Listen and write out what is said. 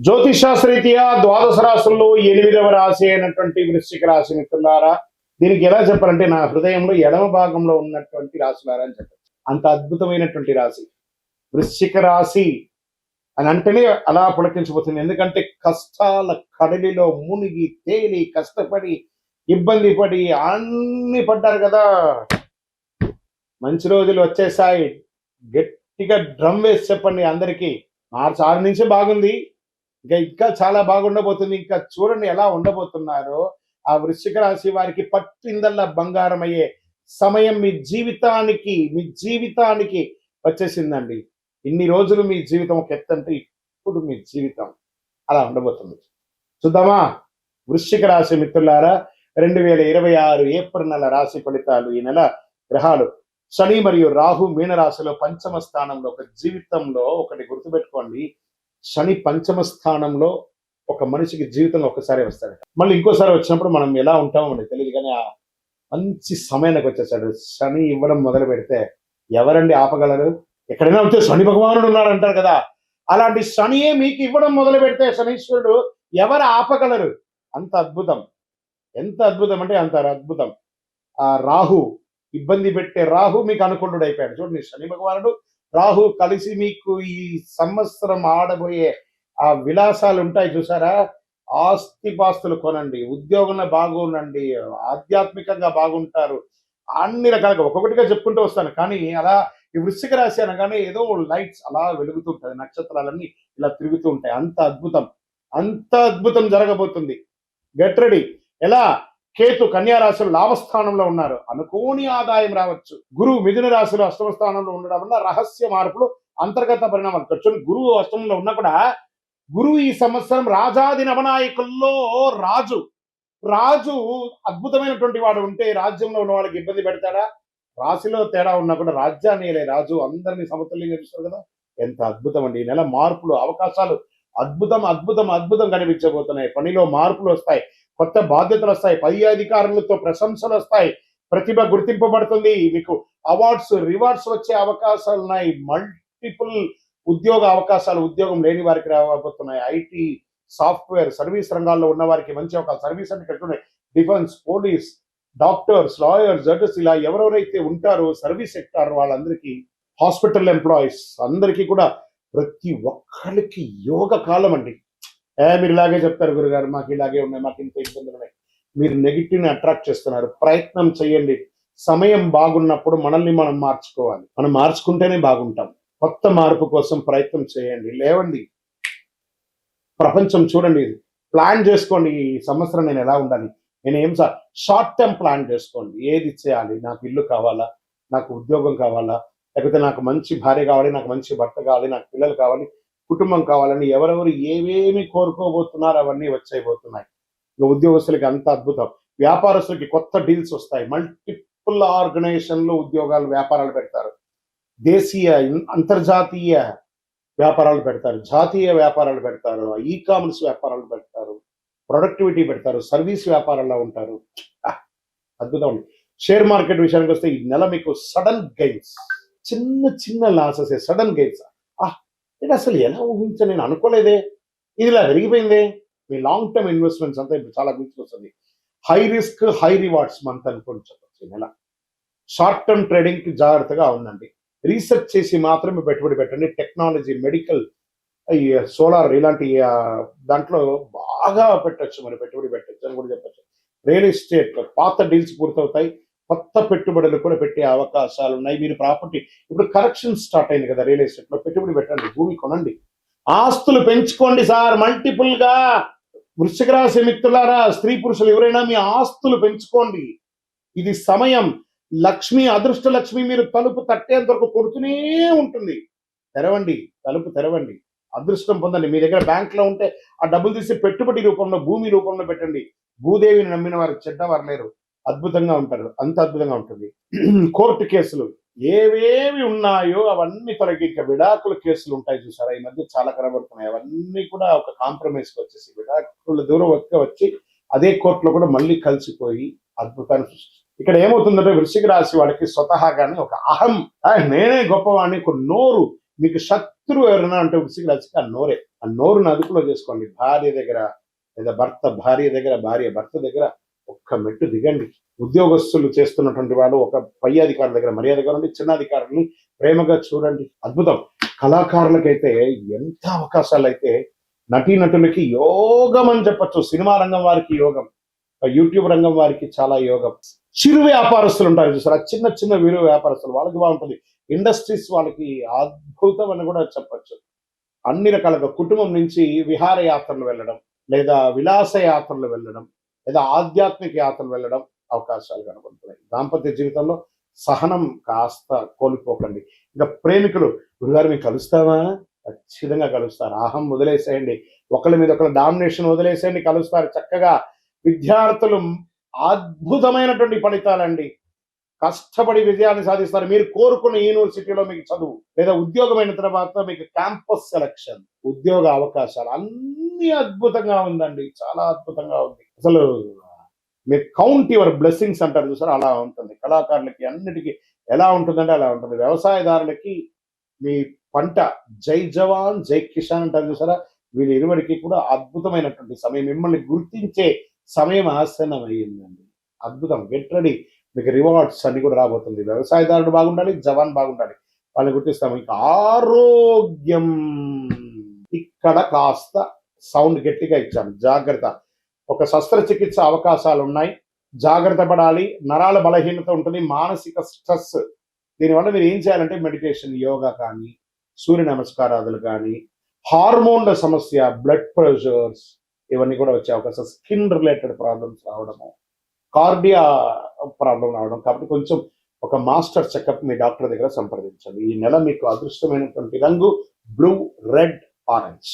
జ్యోతిషాస్త్రరీత్యా ద్వాదశ రాశుల్లో 8వ రాశి అయినటువంటి వృశ్చిక రాశి మిత్రులారా, దీనికి ఎలా చెప్పాలంటే నా హృదయంలో ఎడమ భాగంలో ఉన్నటువంటి రాశులారా అని చెప్పచ్చు. అంత అద్భుతమైనటువంటి రాశి వృశ్చిక రాశి అని అంటేనే అలా పులకించిపోతుంది. ఎందుకంటే కష్టాల కడలిలో మునిగి తేలి కష్టపడి ఇబ్బంది పడి అన్ని పడ్డారు కదా. మంచి రోజులు వచ్చేసాయి. గట్టిగా డ్రమ్ వేసి చెప్పండి అందరికీ. మార్చి 6 నుంచే బాగుంది, ఇంకా చాలా బాగుండబోతుంది. ఇంకా చూడండి ఎలా ఉండబోతున్నారో. ఆ వృశ్చిక రాశి వారికి పట్టిందల్లా బంగారం అయ్యే సమయం మీ జీవితానికి వచ్చేసిందండి. ఇన్ని రోజులు మీ జీవితం ఒక ఎత్తంటే ఇప్పుడు మీ జీవితం అలా ఉండబోతుంది. చూద్దామా వృశ్చిక రాశి మిత్రులారా, 2026 ఏప్రిల్ నెల రాశి ఫలితాలు. ఈ నెల గ్రహాలు శని మరియు రాహు మీనరాశిలో పంచమ స్థానంలో. ఒక జీవితంలో ఒకటి గుర్తుపెట్టుకోండి, శని పంచమ స్థానంలో ఒక మనిషికి జీవితంలో ఒకసారి వస్తాడు, మళ్ళీ ఇంకోసారి వచ్చినప్పుడు మనం ఎలా ఉంటామో మనకి తెలియదు. కానీ ఆ మంచి సమయానికి వచ్చేసాడు. శని ఇవ్వడం మొదలు పెడితే ఎవరండి ఆపగలరు? ఎక్కడైనా ఉంటే శని భగవానుడు ఉన్నాడు అంటారు కదా, అలాంటి శనియే మీకు ఇవ్వడం మొదలు పెడితే శనీశ్వరుడు ఎవరు ఆపగలరు? అంత అద్భుతం. ఎంత అద్భుతం అంటే అంత అద్భుతం. ఆ రాహు ఇబ్బంది పెట్టే రాహు మీకు అనుకూలుడు అయిపోయాడు. చూడండి, శని భగవానుడు రాహు కలిసి మీకు ఈ సంవత్సరం ఆడబోయే ఆ విలాసాలు ఉంటాయి చూసారా. ఆస్తిపాస్తులు కొనండి, ఉద్యోగంలో బాగుండండి, ఆధ్యాత్మికంగా బాగుంటారు, అన్ని రకాలుగా ఒక్కొక్కటిగా చెప్పుకుంటూ వస్తాను. కానీ అలా ఈ వృశ్చిక రాశి అనగానే ఏదో లైట్స్ అలా వెలుగుతుంటాయి, నక్షత్రాలన్నీ ఇలా తిరుగుతూ ఉంటాయి. అంత అద్భుతం జరగబోతుంది. Get ready. ఎలా? కేతు కన్యా రాశిలో లాభస్థానంలో ఉన్నారు, అనుకోని ఆదాయం రావచ్చు. గురువు మిథున రాశిలో అష్టమ స్థానంలో ఉండడం వల్ల రహస్య మార్పులు, అంతర్గత పరిణామాలు. ఖర్చు గురువు అష్టమంలో ఉన్నా కూడా గురువు ఈ సంవత్సరం రాజాది నవనాయకుల్లో రాజు అద్భుతమైనటువంటి వాడు ఉంటే రాజ్యంలో ఉన్న వాళ్ళకి ఇబ్బంది పెడతాడా? రాశిలో తేడా ఉన్నా కూడా రాజ్యాన్ని రాజు అందరినీ సమతుల్యంగా చూస్తారు కదా. ఎంత అద్భుతం అండి. ఈ నెల మార్పులు, అవకాశాలు అద్భుతం కనిపించబోతున్నాయి. పనిలో మార్పులు వస్తాయి, కొత్త బాధ్యతలు వస్తాయి, పై అధికారులతో ప్రశంసలు వస్తాయి, ప్రతిభ గుర్తింపబడుతుంది, మీకు అవార్డ్స్ రివార్డ్స్ వచ్చే అవకాశాలు ఉన్నాయి. మల్టిపుల్ ఉద్యోగ అవకాశాలు ఉద్యోగం లేని వారికి రాబోతున్నాయి. ఐటీ, సాఫ్ట్వేర్, సర్వీస్ రంగాల్లో ఉన్న వారికి మంచి ఒక సర్వీస్ అంటే కట్టున్నాయి. Defence, police, doctors, lawyers, judges, ఇలా ఎవరెవరైతే ఉంటారో సర్వీస్ సెక్టార్ వాళ్ళందరికీ, హాస్పిటల్ ఎంప్లాయీస్ అందరికీ కూడా ప్రతి ఒక్కరికి యోగ కాలం అండి. మీరు ఇలాగే చెప్తారు గురుగారు, మాకు ఇలాగే ఉన్నాయి, మాకు ఇంత ఇబ్బందులు ఉన్నాయి. మీరు నెగిటివ్ని అట్రాక్ట్ చేస్తున్నారు. ప్రయత్నం చేయండి. సమయం బాగున్నప్పుడు మనల్ని మనం మార్చుకోవాలి. మనం మార్చుకుంటేనే బాగుంటాం. కొత్త మార్పు కోసం ప్రయత్నం చేయండి. లేవండి, ప్రపంచం చూడండి, ప్లాన్ చేసుకోండి. ఈ సంవత్సరం నేను ఎలా ఉండాలి, నేను షార్ట్ టర్మ్ ప్లాన్ చేసుకోండి. ఏది చేయాలి? నాకు ఇల్లు కావాలా, నాకు ఉద్యోగం కావాలా, లేకపోతే నాకు మంచి భార్య కావాలి, నాకు మంచి భర్త కావాలి, నాకు పిల్లలు కావాలి, కుటుంబం కావాలని ఎవరెవరు ఏమేమి కోరుకోబోతున్నారు అవన్నీ వచ్చేయబోతున్నాయి. ఉద్యోగస్తులకి అంత అద్భుతం. వ్యాపారస్తులకి కొత్త డీల్స్ వస్తాయి. మల్టిపుల్ ఆర్గనైజేషన్లు ఉద్యోగాలు, వ్యాపారాలు పెడతారు. దేశీయ, అంతర్జాతీయ వ్యాపారాలు పెడతారు, జాతీయ వ్యాపారాలు పెడతారు, ఈ కామర్స్ వ్యాపారాలు పెడతారు, ప్రొడక్టివిటీ పెడతారు, సర్వీస్ వ్యాపారాల్లో ఉంటారు. అద్భుతం. షేర్ మార్కెట్ విషయానికి వస్తే ఈ నెల మీకు సడన్ గెయిన్స్, చిన్న లాసెస్, సడన్ గెయిన్స్. ఇది అసలు ఎలా ఊహించా, నేను అనుకోలేదే, ఇది ఇలా పెరిగిపోయిందే. మీ లాంగ్ టర్మ్ ఇన్వెస్ట్మెంట్స్ అంతా ఇప్పుడు చాలా గుర్తుకొస్తుంది. High risk high rewards month అనుకోని చెప్పచ్చు. నెల షార్ట్ టర్మ్ ట్రేడింగ్ కి జాగ్రత్తగా ఉందండి. రీసెర్చ్ చేసి మాత్రమే పెట్టుబడి పెట్టండి. టెక్నాలజీ, మెడికల్, ఈ సోలార్ ఇలాంటి దాంట్లో బాగా పెట్టచ్చు, మరి పెట్టుబడి పెట్టచ్చు అని కూడా చెప్పచ్చు. రియల్ ఎస్టేట్ పాత డీల్స్ పూర్తవుతాయి, కొత్త పెట్టుబడులు కూడా పెట్టే అవకాశాలు ఉన్నాయి. మీరు ప్రాపర్టీ ఇప్పుడు కరెక్షన్ స్టార్ట్ అయింది కదా, రియల్ ఎస్టేట్ లో పెట్టుబడి పెట్టండి, భూమి కొనండి, ఆస్తులు పెంచుకోండి సార్. మల్టిపుల్ గా వృశ్చిక రాశి మిత్రులారా, స్త్రీ పురుషులు ఎవరైనా మీ ఆస్తులు పెంచుకోండి. ఇది సమయం. లక్ష్మి, అదృష్ట లక్ష్మి మీరు తలుపు తట్టేంత వరకు కొడుతూనే ఉంటుంది. తెరవండి, తలుపు తెరవండి, అదృష్టం పొందండి. మీ దగ్గర బ్యాంక్ లో ఉంటే ఆ డబ్బులు తీసి పెట్టుబడి రూపంలో, భూమి రూపంలో పెట్టండి. భూదేవిని నమ్మిన వారు చెడ్డవారు లేరు, అద్భుతంగా ఉంటారు. అంత అద్భుతంగా ఉంటుంది. కోర్టు కేసులు ఏవేవి ఉన్నాయో అవన్నీ తొలగి ఇంకా విడాకుల కేసులు ఉంటాయి చూసారా, ఈ మధ్య చాలా కనబడుతున్నాయి. అవన్నీ కూడా ఒక కాంప్రమైజ్కి వచ్చేసి విడాకుల దూరం వచ్చి అదే కోర్టులో కూడా మళ్ళీ కలిసిపోయి అద్భుతాన్ని సృష్టిస్తారు. ఇక్కడ ఏమవుతుందంటే వృశ్చిక రాశి వాడికి స్వతహాగానే ఒక అహం, నేనే గొప్పవాడిని, ఒక నోరు. మీకు శత్రువు ఎవరైనా అంటే వృశ్చిక రాశికి ఆ నోరే. ఆ నోరుని అదుపులో చేసుకోండి. భార్య దగ్గర లేదా భర్త భార్య దగ్గర, భార్య భర్త దగ్గర ఒక్క మెట్టు దిగండి. ఉద్యోగస్తులు చేస్తున్నటువంటి వాళ్ళు ఒక పై అధికారుల దగ్గర మర్యాదగా ఉండి, చిన్న అధికారుల్ని ప్రేమగా చూడండి. అద్భుతం. కళాకారులకైతే ఎంత అవకాశాలు అయితే, నటీనటులకి యోగం అని చెప్పచ్చు. సినిమా రంగం వారికి యోగం, యూట్యూబ్ రంగం వారికి చాలా యోగం. చిరు వ్యాపారస్తులు ఉంటారు చూసారా, చిన్న చిన్న వీరు వ్యాపారస్తులు, వాళ్ళకి బాగుంటుంది. ఇండస్ట్రీస్ వాళ్ళకి అద్భుతం అని కూడా చెప్పచ్చు. అన్ని రకాలుగా కుటుంబం నుంచి విహారయాత్రలు వెళ్ళడం, లేదా విలాస యాత్రలు వెళ్ళడం, లేదా ఆధ్యాత్మిక యాత్రలు వెళ్ళడం అవకాశాలు కనబడుతున్నాయి. దాంపత్య జీవితంలో సహనం కాస్త కోల్పోకండి. ఇంకా ప్రేమికులు, గురుగారు మేము కలుస్తామా? ఖచ్చితంగా కలుస్తారు. అహం వదిలేసేయండి, ఒకళ్ళ మీద ఒకళ్ళ డామినేషన్ వదిలేసేయండి, కలుస్తారు చక్కగా. విద్యార్థులు అద్భుతమైనటువంటి ఫలితాలండి, కష్టపడి విజయాన్ని సాధిస్తారు. మీరు కోరుకున్న యూనివర్సిటీలో మీకు చదువు, లేదా ఉద్యోగమైన తర్వాత మీకు క్యాంపస్ సెలక్షన్, ఉద్యోగ అవకాశాలు అన్ని అద్భుతంగా ఉందండి, చాలా అద్భుతంగా ఉంది. అసలు మీరు కౌంట్ యువర్ బ్లెస్సింగ్స్ అంటారు చూసారు, అలా ఉంటుంది. కళాకారులకి అన్నిటికీ ఎలా ఉంటుందంటే అలా ఉంటుంది. వ్యవసాయదారులకి మీ పంట జై జవాన్ జై కిసాన్ అంటారు చూసారా, వీళ్ళ ఇరువురికి కూడా అద్భుతమైనటువంటి సమయం, మిమ్మల్ని గుర్తించే సమయం ఆసన్నమైందండి. అద్భుతం. గెట్ రెడీ, మీకు రివార్డ్స్ అన్ని కూడా రాబోతుంది. వ్యవసాయదారుడు బాగుండాలి, జవాన్ బాగుండాలి, వాళ్ళని గుర్తిస్తాము. ఇంకా ఆరోగ్యం, ఇక్కడ కాస్త సౌండ్ గట్టిగా ఇచ్చాను, జాగ్రత్త. ఒక శస్త్రచికిత్స అవకాశాలు ఉన్నాయి, జాగ్రత్త పడాలి. నరాల బలహీనత ఉంటుంది, మానసిక స్ట్రెస్. దీనివల్ల మీరు ఏం చేయాలంటే మెడిటేషన్, యోగా కానీ, సూర్య నమస్కారాదులు కానీ, హార్మోన్ల సమస్య, బ్లడ్ ప్రెషర్స్ ఇవన్నీ కూడా వచ్చే అవకాశం, స్కిన్ రిలేటెడ్ ప్రాబ్లమ్స్ రావడము, కార్డియా ప్రాబ్లం రావడం. కాబట్టి కొంచెం ఒక మాస్టర్ చెకప్ మీ డాక్టర్ దగ్గర సంప్రదించండి. ఈ నెల మీకు అదృష్టమైనటువంటి రంగు బ్లూ, రెడ్, ఆరెంజ్.